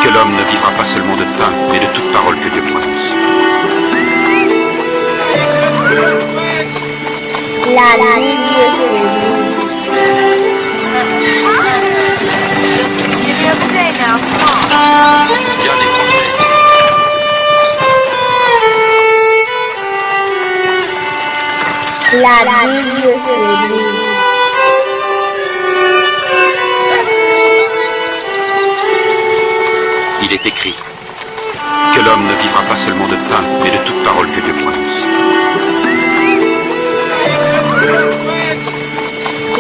que l'homme ne vivra pas seulement de pain, mais de toute parole que Dieu prononce. La Bible se lit. Bien des prophètes. La Bible se lit. Il est écrit que l'homme ne vivra pas seulement de pain, mais de toute parole que Dieu prononce.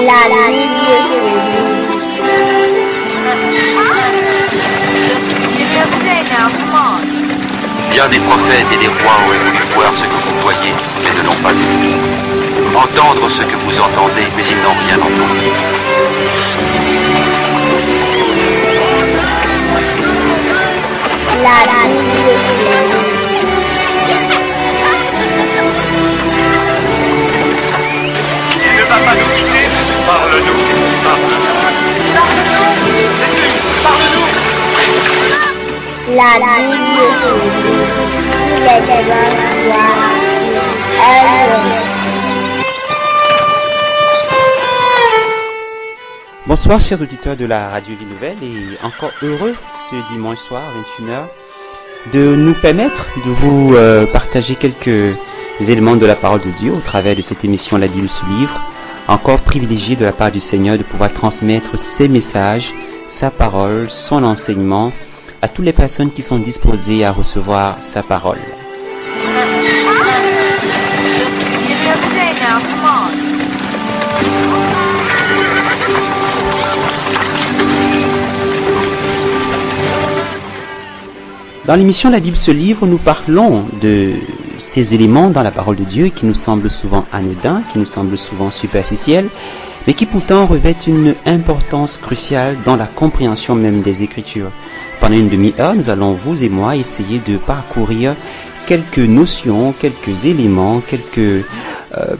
La Bible se lit. Bien des prophètes et des rois auraient voulu voir ce que vous voyez, mais ne l'ont pas vu. Entendre ce que vous entendez, mais ils n'ont rien entendu. La Bible se lit. Il ne va pas nous quitter. Parle-nous. Parle-nous. La Bible se lit. Il est devant toi. Bonsoir chers auditeurs de la Radio Vie Nouvelle et encore heureux ce dimanche soir 21h de nous permettre de vous partager quelques éléments de la parole de Dieu au travers de cette émission La Bible se livre. Encore privilégié de la part du Seigneur de pouvoir transmettre ses messages, sa parole, son enseignement à toutes les personnes qui sont disposées à recevoir sa parole. Dans l'émission La Bible se livre, nous parlons de ces éléments dans la parole de Dieu qui nous semblent souvent anodins, qui nous semblent souvent superficiels, mais qui pourtant revêtent une importance cruciale dans la compréhension même des Écritures. Pendant une demi-heure, nous allons, vous et moi, essayer de parcourir quelques notions, quelques éléments, quelques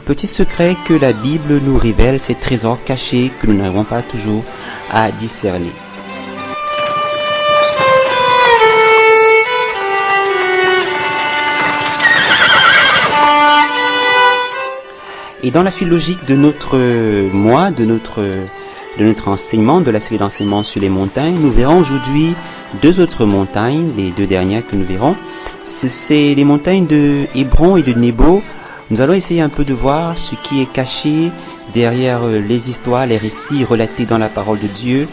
petits secrets que la Bible nous révèle, ces trésors cachés que nous n'arrivons pas toujours à discerner. Et dans la suite logique de notre mois, de notre enseignement, de la série d'enseignements sur les montagnes, nous verrons aujourd'hui deux autres montagnes, les deux dernières que nous verrons. C'est les montagnes de Hébron et de Nebo. Nous allons essayer un peu de voir ce qui est caché derrière les histoires, les récits relatés dans la parole de Dieu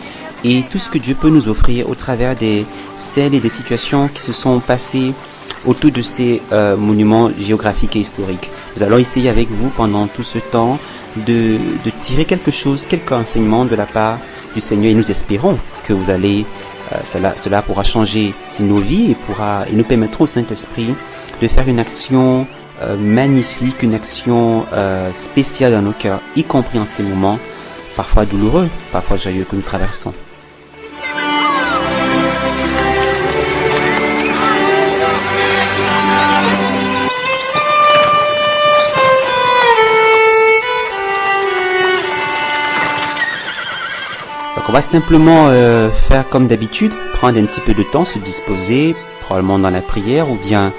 et tout ce que Dieu peut nous offrir au travers des scènes et des situations qui se sont passées autour de ces monuments géographiques et historiques. Nous allons essayer avec vous pendant tout ce temps de tirer quelque chose, quelques enseignements de la part du Seigneur et nous espérons que vous allez, cela pourra changer nos vies et nous permettra au Saint-Esprit de faire une action magnifique, une action spéciale dans nos cœurs, y compris en ces moments parfois douloureux, parfois joyeux que nous traversons. Donc on va simplement faire comme d'habitude, prendre un petit peu de temps, se disposer, probablement dans la prière, ou bien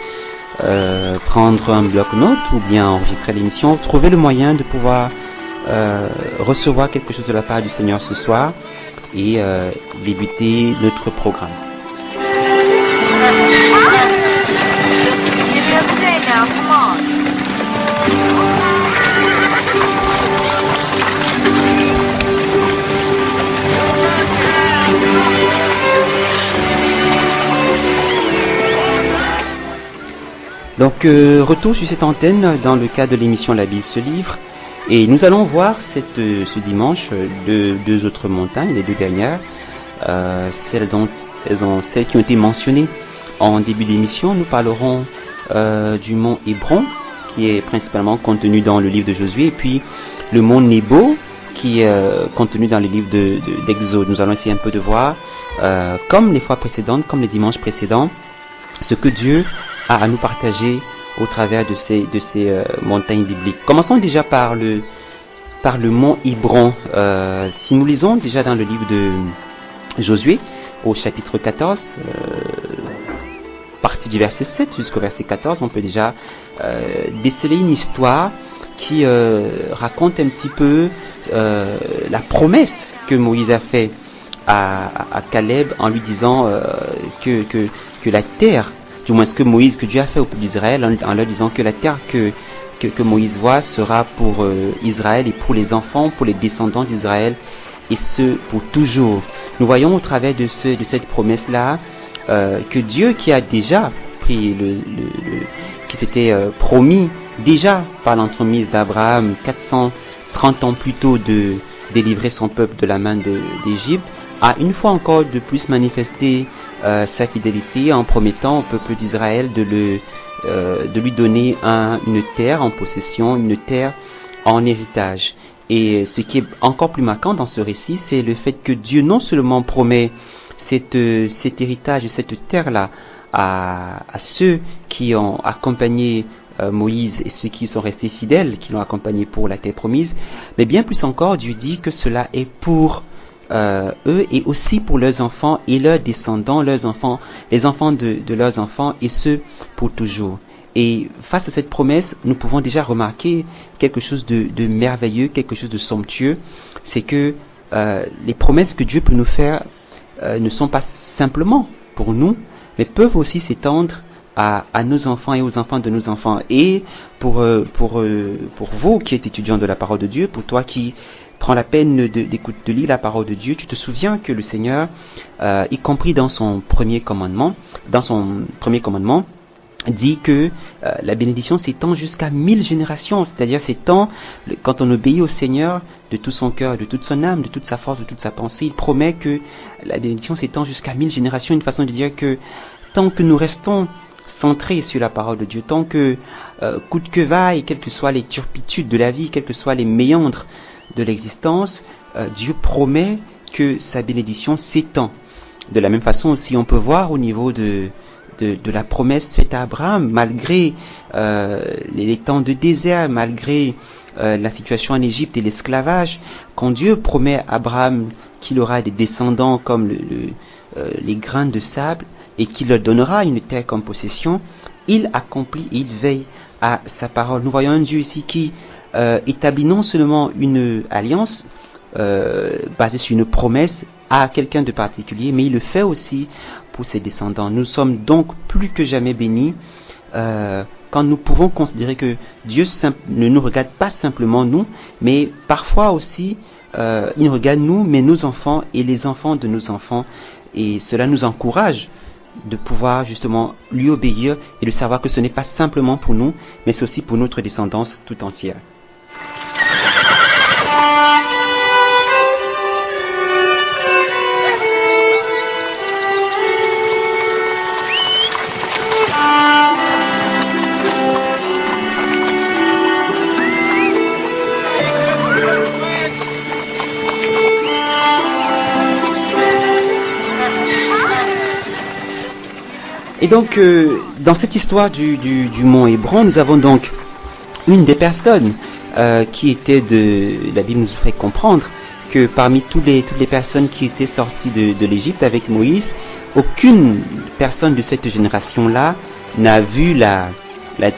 prendre un bloc-notes, ou bien enregistrer l'émission, trouver le moyen de pouvoir recevoir quelque chose de la part du Seigneur ce soir et débuter notre programme. Donc, retour sur cette antenne dans le cadre de l'émission La Bible se livre. Et nous allons voir ce dimanche deux autres montagnes, les deux dernières, celles qui ont été mentionnées en début d'émission. Nous parlerons du mont Hébron, qui est principalement contenu dans le livre de Josué, et puis le mont Nebo, qui est contenu dans le livre d'Exode. Nous allons essayer un peu de voir, comme les fois précédentes, comme les dimanches précédents, ce que Dieu a à nous partager au travers de ces montagnes bibliques. Commençons déjà par le mont Hébron. Si nous lisons déjà dans le livre de Josué, au chapitre 14, partie du verset 7 jusqu'au verset 14, on peut déjà déceler une histoire qui raconte un petit peu la promesse que Moïse a fait à Caleb en lui disant que la terre, du moins ce que Dieu a fait au peuple d'Israël en leur disant que la terre que Moïse voit sera pour Israël et pour les enfants, pour les descendants d'Israël, et ce pour toujours. Nous voyons au travers de cette promesse-là que Dieu qui a déjà pris qui s'était promis déjà par l'entremise d'Abraham 430 ans plus tôt de délivrer son peuple de la main d'Égypte, a une fois encore de plus manifesté sa fidélité en promettant au peuple d'Israël de lui donner une terre en possession, une terre en héritage. Et ce qui est encore plus marquant dans ce récit, c'est le fait que Dieu non seulement promet cet héritage et cette terre-là à ceux qui ont accompagné Moïse et ceux qui sont restés fidèles, qui l'ont accompagné pour la terre promise, mais bien plus encore, Dieu dit que cela est pour eux et aussi pour leurs enfants et leurs descendants, leurs enfants, les enfants de leurs enfants, et ce pour toujours. Et face à cette promesse, nous pouvons déjà remarquer quelque chose de merveilleux, quelque chose de somptueux, c'est que les promesses que Dieu peut nous faire ne sont pas simplement pour nous, mais peuvent aussi s'étendre à nos enfants et aux enfants de nos enfants. Et pour vous qui êtes étudiants de la parole de Dieu, pour toi qui prends la peine de lire la parole de Dieu, tu te souviens que le Seigneur, y compris dans son premier commandement, dit que la bénédiction s'étend jusqu'à 1000 générations, c'est-à-dire s'étend, quand on obéit au Seigneur de tout son cœur, de toute son âme, de toute sa force, de toute sa pensée, il promet que la bénédiction s'étend jusqu'à 1000 générations, une façon de dire que tant que nous restons centrés sur la parole de Dieu, tant que coûte que vaille, quelles que soient les turpitudes de la vie, quelles que soient les méandres de l'existence, Dieu promet que sa bénédiction s'étend. De la même façon aussi, on peut voir au niveau de la promesse faite à Abraham, malgré les temps de désert, malgré la situation en Égypte et l'esclavage, quand Dieu promet à Abraham qu'il aura des descendants comme les grains de sable et qu'il leur donnera une terre comme possession, il accomplit, il veille à sa parole. Nous voyons un Dieu ici qui établit non seulement une alliance basée sur une promesse à quelqu'un de particulier, mais il le fait aussi pour ses descendants. Nous sommes donc plus que jamais bénis quand nous pouvons considérer que Dieu ne nous regarde pas simplement nous, mais parfois aussi il regarde nous, mais nos enfants et les enfants de nos enfants, et cela nous encourage de pouvoir justement lui obéir et de savoir que ce n'est pas simplement pour nous, mais c'est aussi pour notre descendance tout entière. Et donc, dans cette histoire du mont Hébron, nous avons donc une des personnes qui était la Bible nous fait comprendre que parmi toutes les personnes qui étaient sorties de l'Égypte avec Moïse, aucune personne de cette génération-là n'a vu la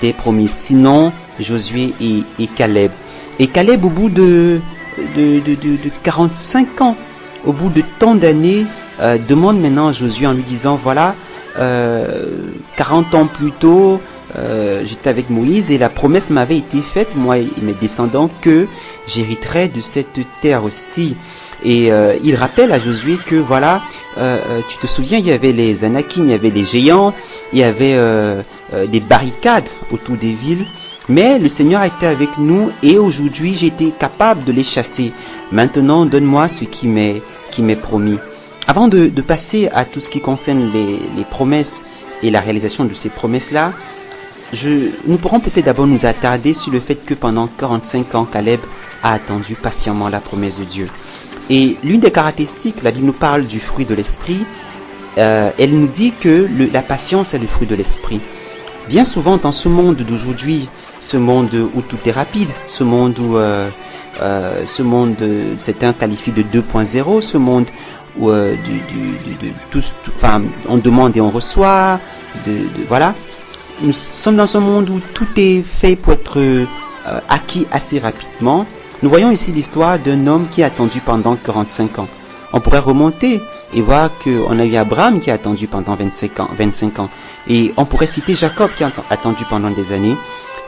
terre promise, sinon Josué et Caleb. Et Caleb, au bout de 45 ans, au bout de tant d'années, demande maintenant à Josué en lui disant, voilà, 40 ans plus tôt, j'étais avec Moïse et la promesse m'avait été faite, moi et mes descendants, que j'hériterais de cette terre aussi. Et il rappelle à Josué que voilà, tu te souviens, il y avait les Anakim, il y avait les géants, il y avait des barricades autour des villes, mais le Seigneur a été avec nous et aujourd'hui j'ai été capable de les chasser. Maintenant, donne-moi ce qui m'est promis. Avant de passer à tout ce qui concerne les promesses et la réalisation de ces promesses-là, nous pourrons peut-être d'abord nous attarder sur le fait que pendant 45 ans, Caleb a attendu patiemment la promesse de Dieu. Et l'une des caractéristiques, la Bible nous parle du fruit de l'esprit, elle nous dit que la patience est le fruit de l'esprit. Bien souvent dans ce monde d'aujourd'hui, ce monde où tout est rapide, ce monde où ce monde, certains qualifient de 2.0, ce monde où enfin, on demande et on reçoit, voilà. Nous sommes dans un monde où tout est fait pour être acquis assez rapidement. Nous voyons ici l'histoire d'un homme qui a attendu pendant 45 ans. On pourrait remonter et voir qu'on a eu Abraham qui a attendu pendant 25 ans. Et on pourrait citer Jacob qui a attendu pendant des années.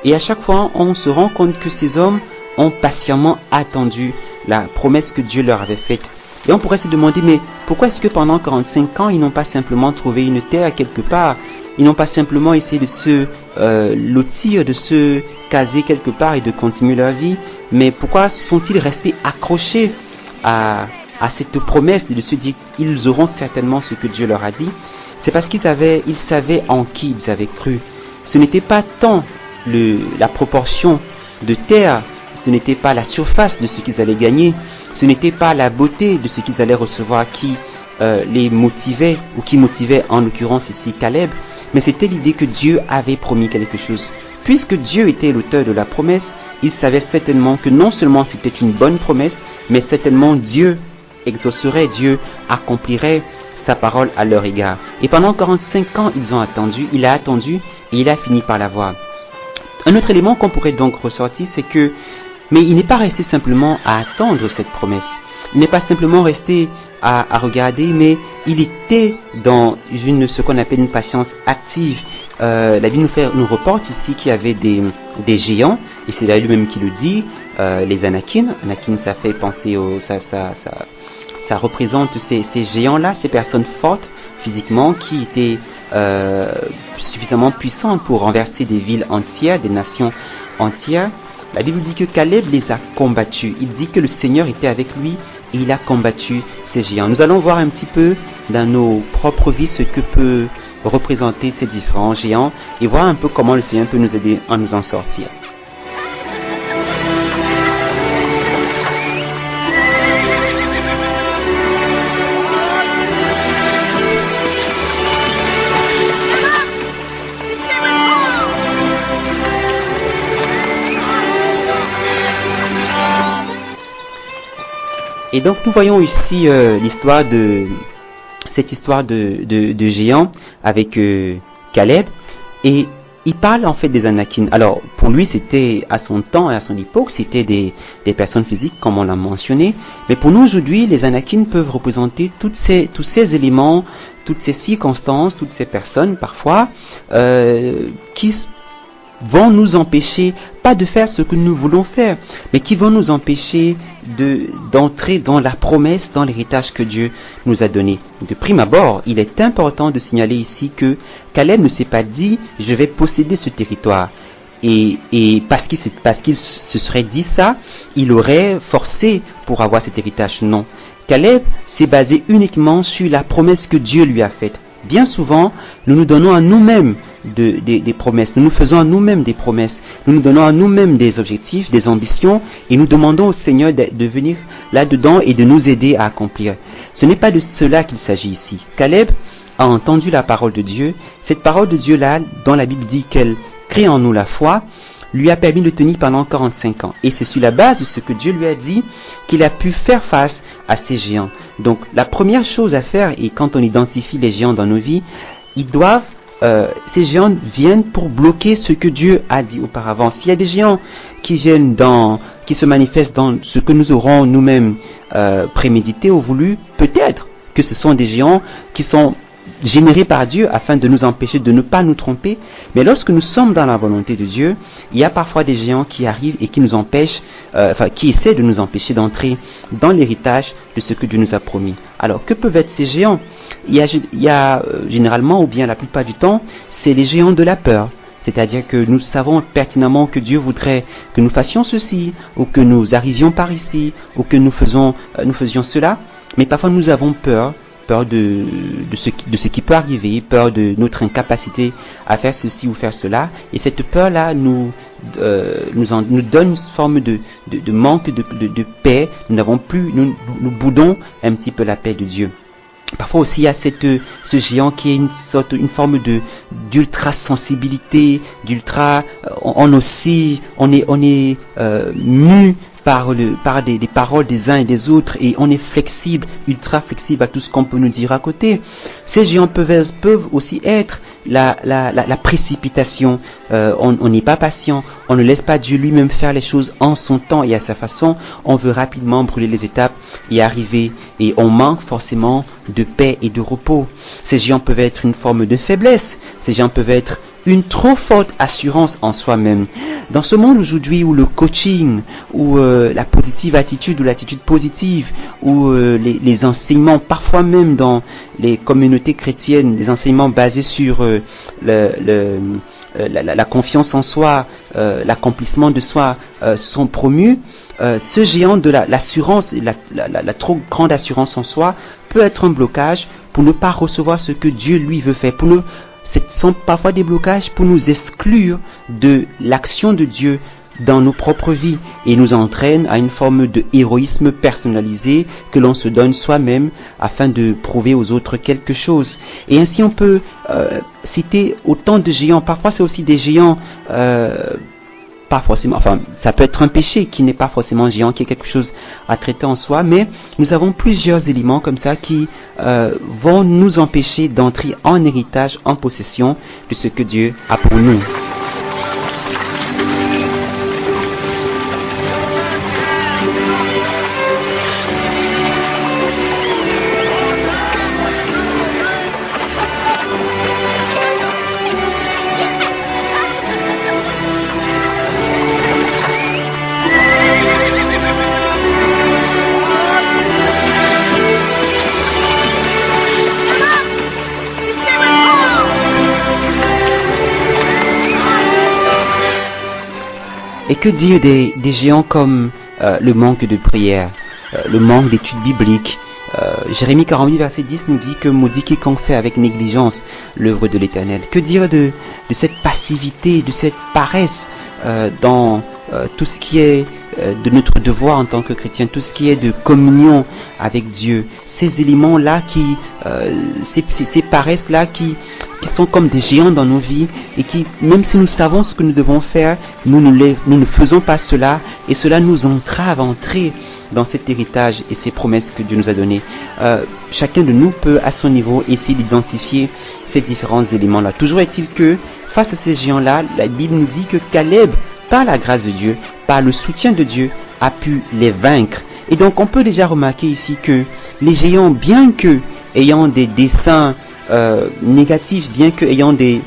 Et à chaque fois, on se rend compte que ces hommes ont patiemment attendu la promesse que Dieu leur avait faite. Et on pourrait se demander, mais pourquoi est-ce que pendant 45 ans, ils n'ont pas simplement trouvé une terre quelque part? Ils n'ont pas simplement essayé de se lotir, de se caser quelque part et de continuer leur vie? Mais pourquoi sont-ils restés accrochés à cette promesse et de se dire qu'ils auront certainement ce que Dieu leur a dit? C'est parce qu'ils savaient en qui ils avaient cru. Ce n'était pas tant la proportion de terre, ce n'était pas la surface de ce qu'ils allaient gagner, ce n'était pas la beauté de ce qu'ils allaient recevoir qui les motivait, ou qui motivait en l'occurrence ici Caleb, mais c'était l'idée que Dieu avait promis quelque chose. Puisque Dieu était l'auteur de la promesse, il savait certainement que non seulement c'était une bonne promesse, mais certainement Dieu exaucerait, Dieu accomplirait sa parole à leur égard. Et pendant 45 ans, il a attendu et il a fini par l'avoir. Un autre élément qu'on pourrait donc ressortir, c'est que, mais il n'est pas resté simplement à attendre cette promesse. Il n'est pas simplement resté à regarder, mais il était dans ce qu'on appelle une patience active. La Bible nous reporte ici qu'il y avait des géants, et c'est là lui-même qui le dit, les Anakim. Anakim, ça fait penser ça représente ces géants-là, ces personnes fortes physiquement qui étaient suffisamment puissantes pour renverser des villes entières, des nations entières. La Bible dit que Caleb les a combattus. Il dit que le Seigneur était avec lui et il a combattu ces géants. Nous allons voir un petit peu dans nos propres vies ce que peut représenter ces différents géants et voir un peu comment le Seigneur peut nous aider à nous en sortir. Et donc nous voyons ici cette histoire de géant avec Caleb, et il parle en fait des Anakim. Alors pour lui c'était à son temps et à son époque c'était des personnes physiques comme on l'a mentionné, mais pour nous aujourd'hui les Anakim peuvent représenter tous ces éléments, toutes ces circonstances, toutes ces personnes parfois qui vont nous empêcher, pas de faire ce que nous voulons faire, mais qui vont nous empêcher d'entrer dans la promesse, dans l'héritage que Dieu nous a donné. De prime abord, il est important de signaler ici que Caleb ne s'est pas dit « je vais posséder ce territoire ». Et parce qu'il se serait dit ça, il aurait forcé pour avoir cet héritage. Non. Caleb s'est basé uniquement sur la promesse que Dieu lui a faite. Bien souvent, nous nous donnons à nous-mêmes des promesses, nous nous faisons à nous-mêmes des promesses, nous nous donnons à nous-mêmes des objectifs, des ambitions, et nous demandons au Seigneur de venir là-dedans et de nous aider à accomplir. Ce n'est pas de cela qu'il s'agit ici. Caleb a entendu la parole de Dieu. Cette parole de Dieu-là, dont la Bible dit qu'elle crée en nous la foi, lui a permis de tenir pendant 45 ans. Et c'est sur la base de ce que Dieu lui a dit qu'il a pu faire face à ces géants. Donc la première chose à faire, et quand on identifie les géants dans nos vies, ces géants viennent pour bloquer ce que Dieu a dit auparavant. S'il y a des géants qui se manifestent dans ce que nous aurons nous-mêmes prémédité ou voulu, peut-être que ce sont des géants qui sont générés par Dieu afin de nous empêcher de ne pas nous tromper, mais lorsque nous sommes dans la volonté de Dieu, il y a parfois des géants qui arrivent et qui nous empêchent, qui essaient de nous empêcher d'entrer dans l'héritage de ce que Dieu nous a promis. Alors, que peuvent être ces géants? Il y a généralement, ou bien la plupart du temps, c'est les géants de la peur. C'est-à-dire que nous savons pertinemment que Dieu voudrait que nous fassions ceci, ou que nous arrivions par ici, ou que nous faisions cela, mais parfois nous avons peur de ce qui peut arriver, peur de notre incapacité à faire ceci ou faire cela, et cette peur-là nous donne une forme de manque de paix. Nous boudons un petit peu la paix de Dieu. Parfois aussi il y a ce géant qui est une forme d'ultra sensibilité, on est mu par des paroles des uns et des autres, et on est flexible, ultra flexible à tout ce qu'on peut nous dire à côté. Ces géants peuvent aussi être la précipitation. On n'est pas patient, on ne laisse pas Dieu lui-même faire les choses en son temps et à sa façon. On veut rapidement brûler les étapes et arriver, et on manque forcément de paix et de repos. Ces géants peuvent être une forme de faiblesse, ces géants peuvent être une trop forte assurance en soi-même. Dans ce monde aujourd'hui où le coaching, où la positive attitude ou l'attitude positive, où les enseignements, parfois même dans les communautés chrétiennes, des enseignements basés sur la confiance en soi, l'accomplissement de soi sont promus, ce géant de l'assurance, la trop grande assurance en soi peut être un blocage pour ne pas recevoir ce que Dieu lui veut faire, ce sont parfois des blocages pour nous exclure de l'action de Dieu dans nos propres vies et nous entraînent à une forme de héroïsme personnalisé que l'on se donne soi-même afin de prouver aux autres quelque chose. Et ainsi on peut citer autant de géants. Parfois c'est aussi des géants pas forcément, enfin, ça peut être un péché qui n'est pas forcément géant, qui est quelque chose à traiter en soi, mais nous avons plusieurs éléments comme ça qui vont nous empêcher d'entrer en héritage, en possession de ce que Dieu a pour nous. Et que dire des géants comme le manque de prière, le manque d'études bibliques. Jérémie 48 verset 10 nous dit que maudit quiconque fait avec négligence l'œuvre de l'Éternel. Que dire de cette passivité, de cette paresse dans tout ce qui est de notre devoir en tant que chrétien, tout ce qui est de communion avec Dieu, ces éléments-là ces paresses-là qui sont comme des géants dans nos vies et qui, même si nous savons ce que nous devons faire, nous ne faisons pas cela et cela nous entrave à entrer dans cet héritage et ces promesses que Dieu nous a données. Chacun de nous peut à son niveau essayer d'identifier ces différents éléments-là. Toujours est-il que face à ces géants-là, la Bible nous dit que Caleb, par la grâce de Dieu, par le soutien de Dieu, a pu les vaincre. Et donc on peut déjà remarquer ici que les géants, bien que ayant des desseins négatifs, bien que ayant des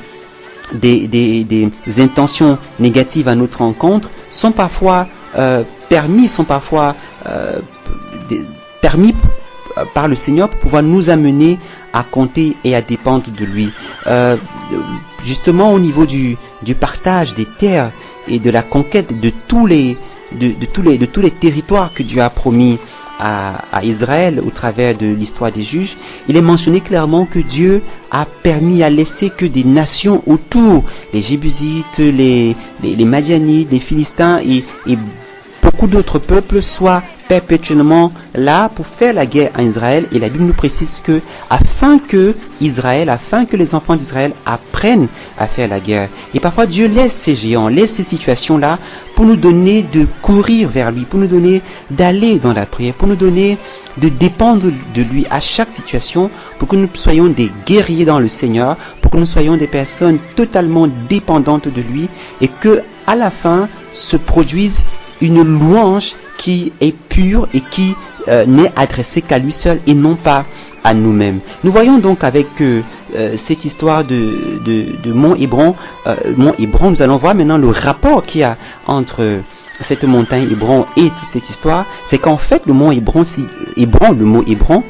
intentions négatives à notre encontre, sont parfois permis par le Seigneur pour pouvoir nous amener à compter et à dépendre de lui. Justement au niveau du partage des terres et de la conquête de tous les territoires que Dieu a promis à Israël au travers de l'histoire des juges, il est mentionné clairement que Dieu a permis à laisser que des nations autour, les Jébusites, les Madianites, les Philistins et beaucoup d'autres peuples soient perpétuellement là pour faire la guerre à Israël. Et la Bible nous précise que afin que les enfants d'Israël apprennent à faire la guerre. Et parfois Dieu laisse ces géants, laisse ces situations-là pour nous donner de courir vers lui, pour nous donner d'aller dans la prière, pour nous donner de dépendre de lui à chaque situation, pour que nous soyons des guerriers dans le Seigneur, pour que nous soyons des personnes totalement dépendantes de lui et que à la fin se produise une louange qui est pure et qui n'est adressée qu'à lui seul et non pas à nous-mêmes. Nous voyons donc avec cette histoire de Mont Hébron, nous allons voir maintenant le rapport qu'il y a entre cette montagne Hébron et toute cette histoire. C'est qu'en fait le mont Hébron, le mot Hébron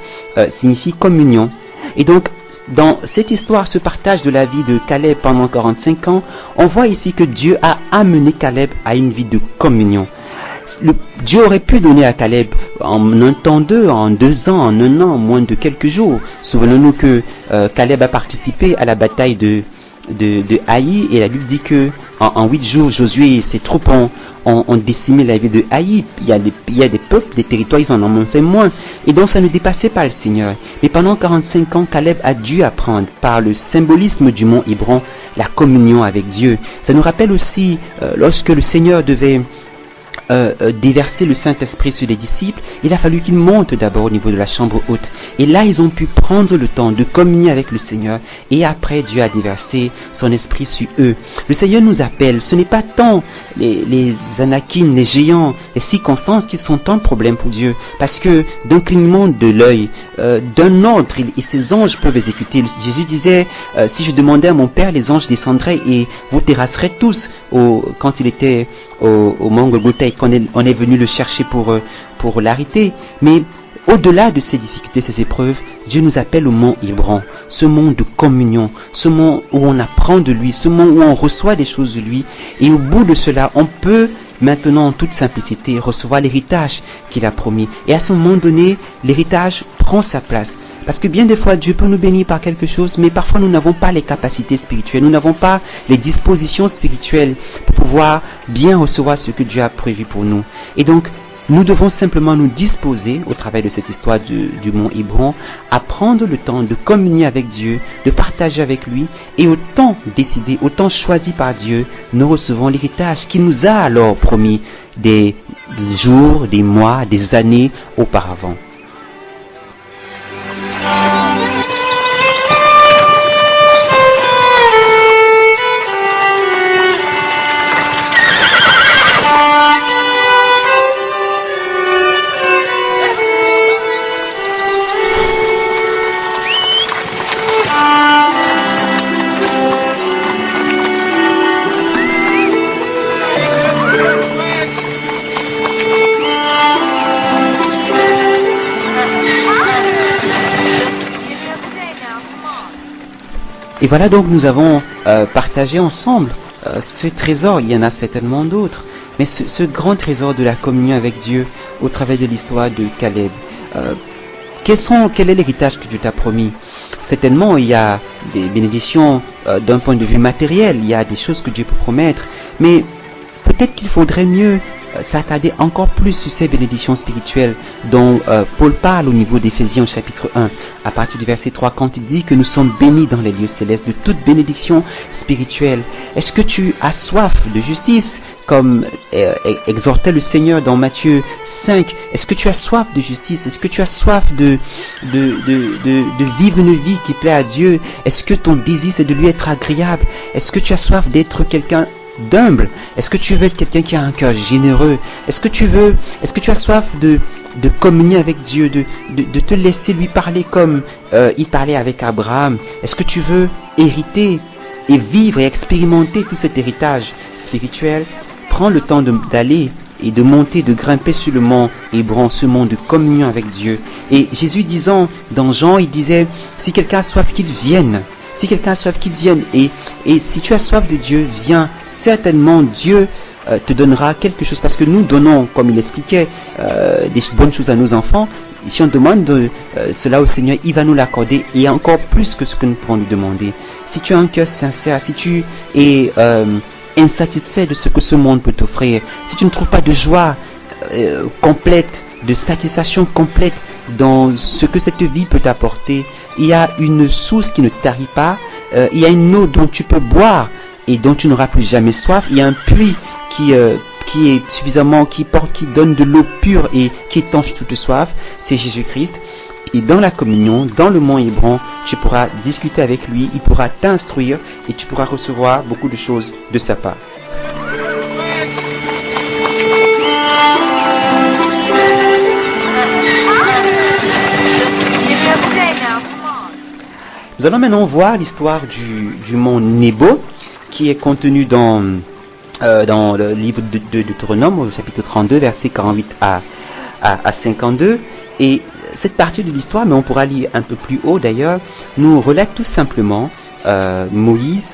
signifie communion. Et donc dans cette histoire, ce partage de la vie de Caleb pendant 45 ans, on voit ici que Dieu a amené Caleb à une vie de communion. Dieu aurait pu donner à Caleb en un temps en 2 ans, en 1 an, en moins de quelques jours. Souvenons-nous que Caleb a participé à la bataille de Haï, et la Bible dit que en 8 jours, Josué et ses troupes ont décimé la ville de Haï. Il y a des peuples, des territoires, ils en ont fait moins. Et donc ça ne dépassait pas le Seigneur. Mais pendant 45 ans, Caleb a dû apprendre par le symbolisme du mont Hébron la communion avec Dieu. Ça nous rappelle aussi lorsque le Seigneur devait déverser le Saint-Esprit sur les disciples, il a fallu qu'ils montent d'abord au niveau de la chambre haute. Et là, ils ont pu prendre le temps de communier avec le Seigneur. Et après, Dieu a déversé son Esprit sur eux. Le Seigneur nous appelle. Ce n'est pas tant les Anakim, les géants, les circonstances qui sont tant de problèmes pour Dieu. Parce que d'un clignement de l'œil, d'un ordre, et ces anges peuvent exécuter. Jésus disait, si je demandais à mon Père, les anges descendraient et vous terrasseraient tous. Quand il était au mont Golgotha et qu'on est venu le chercher pour l'arrêter. Mais au-delà de ces difficultés, ces épreuves, Dieu nous appelle au mont Hébron, ce mont de communion, ce mont où on apprend de lui, ce mont où on reçoit des choses de lui. Et au bout de cela, on peut maintenant en toute simplicité recevoir l'héritage qu'il a promis. Et à ce moment donné, l'héritage prend sa place. Parce que bien des fois, Dieu peut nous bénir par quelque chose, mais parfois nous n'avons pas les capacités spirituelles, nous n'avons pas les dispositions spirituelles pour pouvoir bien recevoir ce que Dieu a prévu pour nous. Et donc, nous devons simplement nous disposer, au travers de cette histoire du mont Hébron, à prendre le temps de communier avec Dieu, de partager avec lui, et autant décidé, autant choisi par Dieu, nous recevons l'héritage qu'il nous a alors promis des jours, des mois, des années auparavant. Et voilà, donc nous avons partagé ensemble ce trésor. Il y en a certainement d'autres, mais ce grand trésor de la communion avec Dieu au travers de l'histoire de Caleb. Quel est l'héritage que Dieu t'a promis? Certainement, il y a des bénédictions d'un point de vue matériel, il y a des choses que Dieu peut promettre, mais peut-être qu'il faudrait mieux s'attarder encore plus sur ces bénédictions spirituelles dont Paul parle au niveau d'Éphésiens au chapitre 1, à partir du verset 3, quand il dit que nous sommes bénis dans les lieux célestes de toute bénédiction spirituelle. Est-ce que tu as soif de justice, comme exhortait le Seigneur dans Matthieu 5? Est-ce que tu as soif de justice? Est-ce que tu as soif de vivre une vie qui plaît à Dieu? Est-ce que ton désir c'est de lui être agréable? Est-ce que tu as soif d'être quelqu'un d'humble? Est-ce que tu veux être quelqu'un qui a un cœur généreux? Est-ce que tu as soif de communier avec Dieu, de te laisser lui parler comme il parlait avec Abraham? Est-ce que tu veux hériter et vivre et expérimenter tout cet héritage spirituel? Prends le temps d'aller et de monter, de grimper sur le mont Hébron, ce mont de communion avec Dieu. Et Jésus disant dans Jean, il disait, si quelqu'un a soif, qu'il vienne. Si quelqu'un a soif, qu'il vienne. Et si tu as soif de Dieu, viens. Certainement Dieu te donnera quelque chose, parce que nous donnons, comme il expliquait, des bonnes choses à nos enfants. Si on demande cela au Seigneur, il va nous l'accorder, et encore plus que ce que nous pouvons lui demander. Si tu as un cœur sincère, si tu es insatisfait de ce que ce monde peut t'offrir, si tu ne trouves pas de joie complète, de satisfaction complète dans ce que cette vie peut t'apporter, il y a une source qui ne tarit pas, il y a une eau dont tu peux boire et dont tu n'auras plus jamais soif. Il y a un puits qui est suffisamment, qui donne de l'eau pure et qui étanche toute soif, c'est Jésus-Christ. Et dans la communion, dans le mont Hébron, tu pourras discuter avec lui, il pourra t'instruire et tu pourras recevoir beaucoup de choses de sa part. Nous allons maintenant voir l'histoire du mont Nebo, qui est contenu dans le livre de Deutéronome, au chapitre 32, versets 48 à 52. Et cette partie de l'histoire, mais on pourra lire un peu plus haut d'ailleurs, nous relate tout simplement Moïse,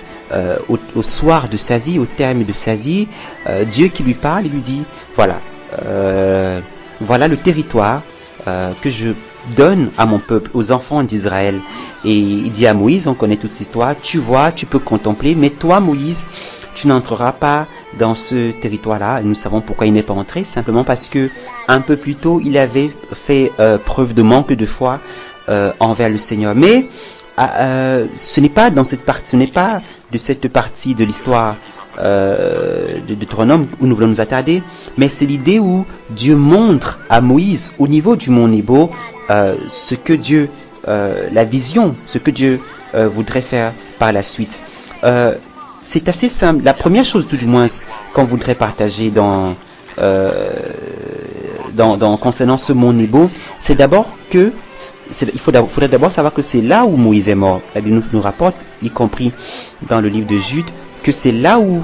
au soir de sa vie, au terme de sa vie, Dieu qui lui parle et lui dit, voilà le territoire que je donne à mon peuple, aux enfants d'Israël. Et il dit à Moïse, on connaît toute cette histoire, tu vois, tu peux contempler, mais toi Moïse, tu n'entreras pas dans ce territoire-là. Nous savons pourquoi il n'est pas entré, simplement parce que un peu plus tôt, il avait fait preuve de manque de foi envers le Seigneur. Mais ce n'est pas dans cette partie, ce n'est pas de cette partie de l'histoire de Deutéronome où nous voulons nous attarder, mais c'est l'idée où Dieu montre à Moïse au niveau du mont Nebo ce que Dieu, la vision, ce que Dieu voudrait faire par la suite. C'est assez simple. La première chose, tout du moins, qu'on voudrait partager concernant ce mont Nebo, c'est d'abord que faudrait d'abord savoir que c'est là où Moïse est mort. La Bible nous rapporte, y compris dans le livre de Jude, que c'est là où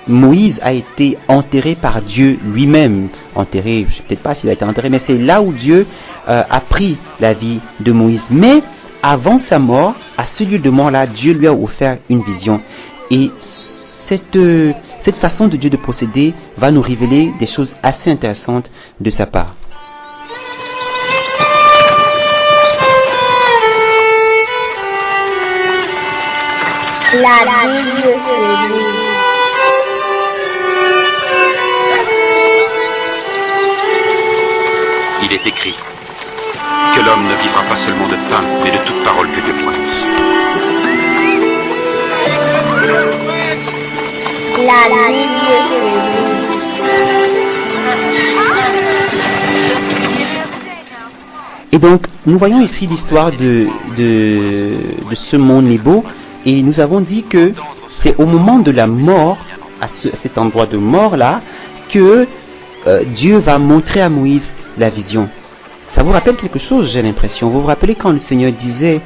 Moïse a été enterré par Dieu lui-même. Enterré, je ne sais peut-être pas s'il a été enterré, mais c'est là où Dieu a pris la vie de Moïse. Mais avant sa mort, à ce lieu de mort-là, Dieu lui a offert une vision. Et cette façon de Dieu de procéder va nous révéler des choses assez intéressantes de sa part. La Bible se lit. Il est écrit que l'homme ne vivra pas seulement de pain, mais de toute parole que Dieu prononce. La Bible se lit. Et donc, nous voyons ici l'histoire de ce mont Nebo, et nous avons dit que c'est au moment de la mort, à cet endroit de mort-là, que Dieu va montrer à Moïse la vision. Ça vous rappelle quelque chose, j'ai l'impression. Vous vous rappelez quand le Seigneur disait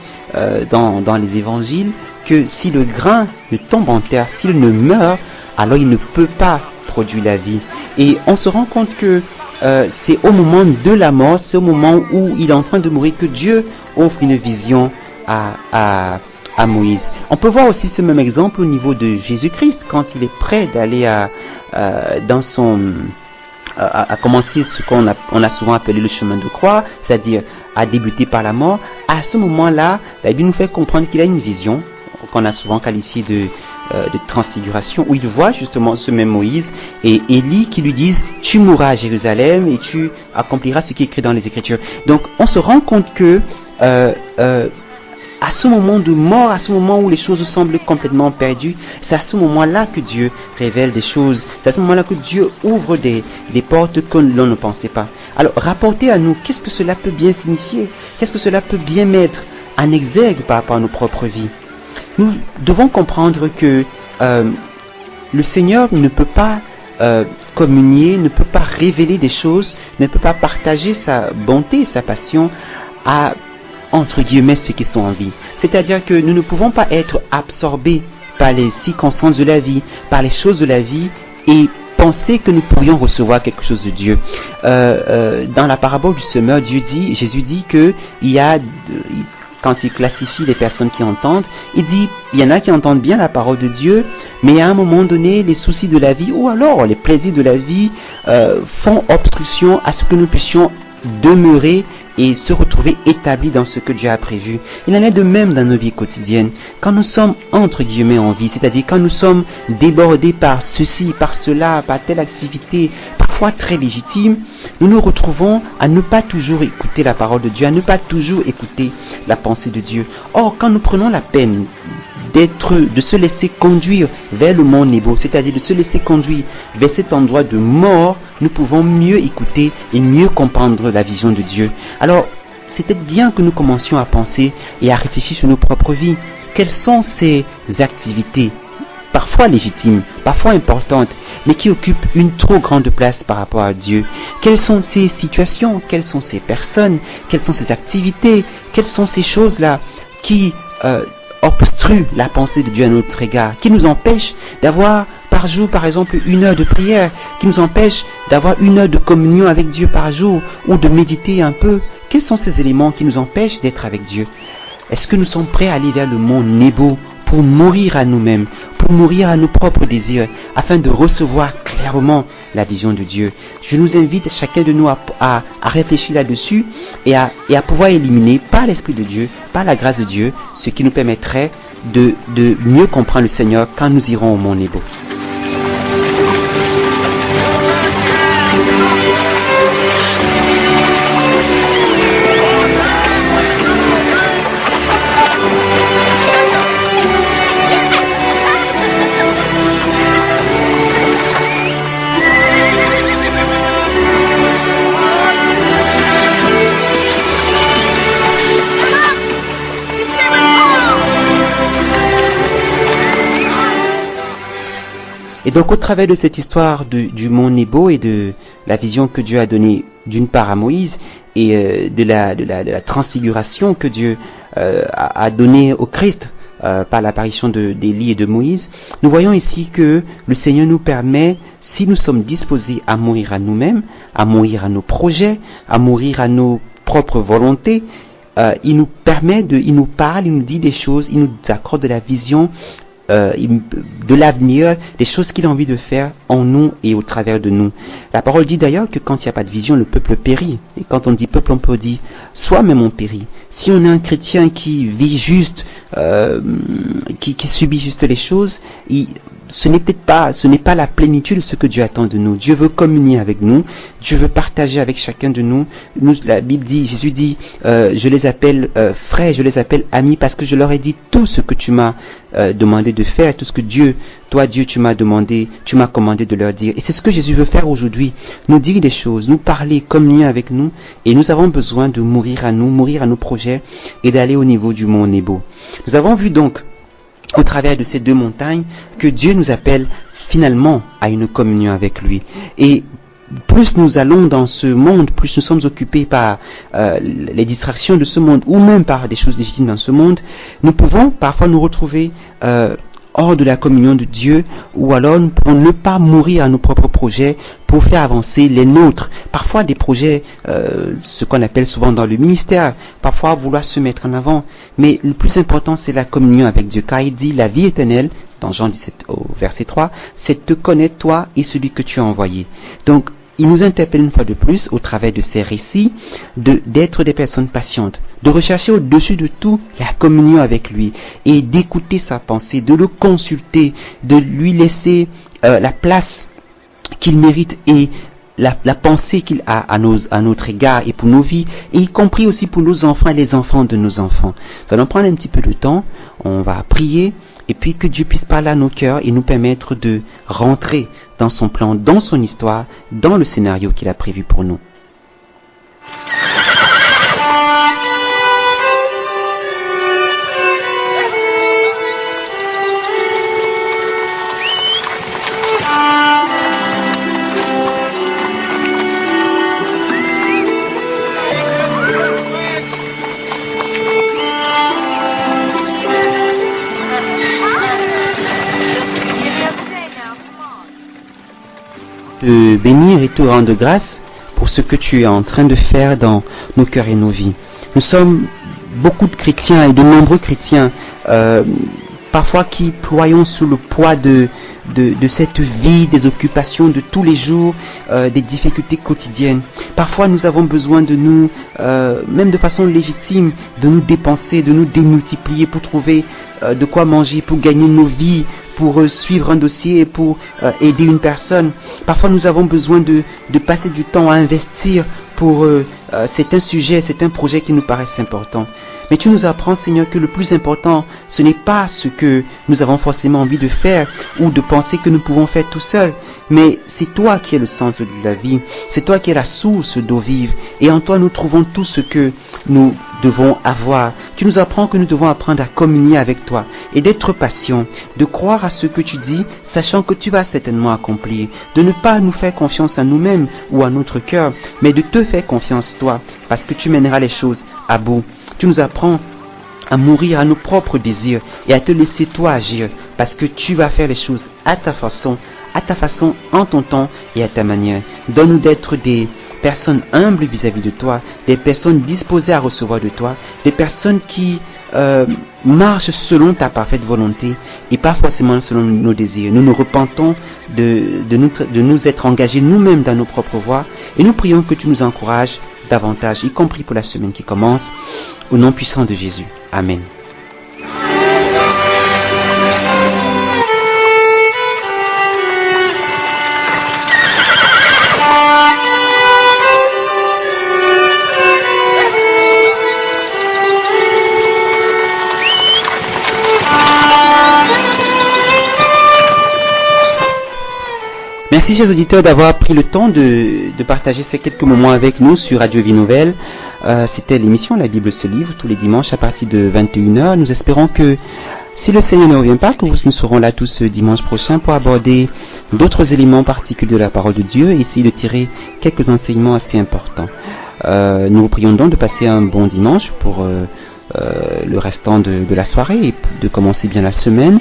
dans les évangiles que si le grain ne tombe en terre, s'il ne meurt, alors il ne peut pas produire la vie. Et on se rend compte que c'est au moment de la mort, c'est au moment où il est en train de mourir que Dieu offre une vision à Moïse. On peut voir aussi ce même exemple au niveau de Jésus-Christ, quand il est prêt d'aller à commencer ce qu'on a souvent appelé le chemin de croix, c'est-à-dire à débuter par la mort. À ce moment-là, la Bible nous fait comprendre qu'il a une vision qu'on a souvent qualifiée de transfiguration, où il voit justement ce même Moïse et Élie qui lui disent « Tu mourras à Jérusalem et tu accompliras ce qui est écrit dans les Écritures ». Donc on se rend compte que à ce moment de mort, à ce moment où les choses semblent complètement perdues, c'est à ce moment-là que Dieu révèle des choses. C'est à ce moment-là que Dieu ouvre des portes que l'on ne pensait pas. Alors, rapportez à nous, qu'est-ce que cela peut bien signifier? Qu'est-ce que cela peut bien mettre en exergue par rapport à nos propres vies? Nous devons comprendre que le Seigneur ne peut pas communier, ne peut pas révéler des choses, ne peut pas partager sa bonté, sa passion à entre guillemets ceux qui sont en vie. C'est-à-dire que nous ne pouvons pas être absorbés par les circonstances de la vie, par les choses de la vie et penser que nous pourrions recevoir quelque chose de Dieu. Dans la parabole du semeur, Jésus dit que quand il classifie les personnes qui entendent, il dit, il y en a qui entendent bien la parole de Dieu, mais à un moment donné, les soucis de la vie ou alors les plaisirs de la vie font obstruction à ce que nous puissions demeurer et se retrouver établis dans ce que Dieu a prévu. Il en est de même dans nos vies quotidiennes. Quand nous sommes entre guillemets en vie, c'est-à-dire quand nous sommes débordés par ceci, par cela, par telle activité, parfois très légitime, nous nous retrouvons à ne pas toujours écouter la parole de Dieu, à ne pas toujours écouter la pensée de Dieu. Or, quand nous prenons la peine de se laisser conduire vers le mont Nebo, c'est-à-dire de se laisser conduire vers cet endroit de mort, nous pouvons mieux écouter et mieux comprendre la vision de Dieu. Alors, c'est peut-être bien que nous commencions à penser et à réfléchir sur nos propres vies. Quelles sont ces activités, parfois légitimes, parfois importantes, mais qui occupent une trop grande place par rapport à Dieu? Quelles sont ces situations, quelles sont ces personnes, quelles sont ces activités, quelles sont ces choses-là qui obstrue la pensée de Dieu à notre égard, qui nous empêche d'avoir par jour, par exemple, 1 heure de prière, qui nous empêche d'avoir 1 heure de communion avec Dieu par jour, ou de méditer un peu. Quels sont ces éléments qui nous empêchent d'être avec Dieu? Est-ce que nous sommes prêts à aller vers le mont Nebo pour mourir à nous-mêmes, pour mourir à nos propres désirs, afin de recevoir clairement la vision de Dieu? Je nous invite chacun de nous à réfléchir là-dessus et à pouvoir éliminer par l'Esprit de Dieu, par la grâce de Dieu, ce qui nous permettrait de mieux comprendre le Seigneur quand nous irons au mont Nebo. Et donc au travers de cette histoire du mont Nebo et de la vision que Dieu a donnée d'une part à Moïse et de la transfiguration que Dieu a donnée au Christ par l'apparition d'Élie et de Moïse, nous voyons ici que le Seigneur nous permet, si nous sommes disposés à mourir à nous-mêmes, à mourir à nos projets, à mourir à nos propres volontés, il nous permet il nous parle, il nous dit des choses, il nous accorde de la vision de l'avenir, des choses qu'il a envie de faire en nous et au travers de nous. La parole dit d'ailleurs que quand il n'y a pas de vision, le peuple périt. Et quand on dit peuple, on peut dire soi-même on périt. Si on est un chrétien qui vit juste, qui subit juste les choses, ce n'est pas la plénitude de ce que Dieu attend de nous. Dieu veut communier avec nous, Dieu veut partager avec chacun de nous. La Bible dit, Jésus dit, je les appelle frères, je les appelle amis parce que je leur ai dit tout ce que tu m'as demandé de faire, tout ce que Dieu, tu m'as demandé, tu m'as commandé de leur dire. Et c'est ce que Jésus veut faire aujourd'hui, nous dire des choses, nous parler, communier avec nous, et nous avons besoin de mourir à nos projets et d'aller au niveau du mont Nebo. Nous avons vu donc au travers de ces deux montagnes que Dieu nous appelle finalement à une communion avec lui. Et plus nous allons dans ce monde, plus nous sommes occupés par les distractions de ce monde ou même par des choses légitimes dans ce monde, nous pouvons parfois nous retrouver hors de la communion de Dieu, ou alors nous pouvons ne pas mourir à nos propres projets pour faire avancer les nôtres. Parfois des projets, ce qu'on appelle souvent dans le ministère, parfois vouloir se mettre en avant. Mais le plus important, c'est la communion avec Dieu. Car il dit, la vie éternelle, dans Jean 17 au verset 3, c'est de te connaître toi et celui que tu as envoyé. Donc, il nous interpelle une fois de plus, au travers de ces récits, d'être des personnes patientes, de rechercher au-dessus de tout la communion avec lui et d'écouter sa pensée, de le consulter, de lui laisser la place qu'il mérite et la pensée qu'il a à notre égard et pour nos vies, et y compris aussi pour nos enfants et les enfants de nos enfants. Nous allons prendre un petit peu de temps, on va prier, et puis que Dieu puisse parler à nos cœurs et nous permettre de rentrer dans son plan, dans son histoire, dans le scénario qu'il a prévu pour nous. Te bénir et te rendre grâce pour ce que tu es en train de faire dans nos cœurs et nos vies. Nous sommes beaucoup de chrétiens et de nombreux chrétiens parfois qui ployons sous le poids de cette vie, des occupations de tous les jours, des difficultés quotidiennes. Parfois nous avons besoin de nous, même de façon légitime, de nous dépenser, de nous démultiplier pour trouver de quoi manger, pour gagner nos vies, pour suivre un dossier, pour aider une personne. Parfois nous avons besoin de passer du temps à investir pour certains sujets, certains projets qui nous paraissent importants. Mais tu nous apprends, Seigneur, que le plus important, ce n'est pas ce que nous avons forcément envie de faire ou de penser que nous pouvons faire tout seuls, mais c'est toi qui es le centre de la vie, c'est toi qui es la source d'eau vive, et en toi nous trouvons tout ce que nous devons avoir. Tu nous apprends que nous devons apprendre à communier avec toi et d'être patient, de croire à ce que tu dis, sachant que tu vas certainement accomplir, de ne pas nous faire confiance à nous-mêmes ou à notre cœur, mais de te faire confiance toi, parce que tu mèneras les choses à bout. Tu nous apprends à mourir à nos propres désirs et à te laisser toi agir, parce que tu vas faire les choses à ta façon, en ton temps et à ta manière. Donne-nous d'être des personnes humbles vis-à-vis de toi, des personnes disposées à recevoir de toi, des personnes qui marchent selon ta parfaite volonté et pas forcément selon nos désirs. Nous nous repentons de nous être engagés nous-mêmes dans nos propres voies et nous prions que tu nous encourages davantage, y compris pour la semaine qui commence, au nom puissant de Jésus. Amen. Merci, chers auditeurs, d'avoir pris le temps de partager ces quelques moments avec nous sur Radio Vie Nouvelle. C'était l'émission La Bible se livre tous les dimanches à partir de 21h. Nous espérons que Si le Seigneur ne revient pas, que nous serons là tous ce dimanche prochain pour aborder d'autres éléments particuliers de la parole de Dieu et essayer de tirer quelques enseignements assez importants. Nous vous prions donc de passer un bon dimanche pour le restant de la soirée et de commencer bien la semaine.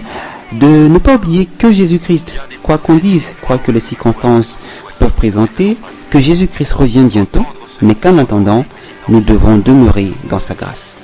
De ne pas oublier que Jésus-Christ, quoi qu'on dise, quoi que les circonstances peuvent présenter, que Jésus-Christ revient bientôt, mais qu'en attendant, nous devons demeurer dans sa grâce.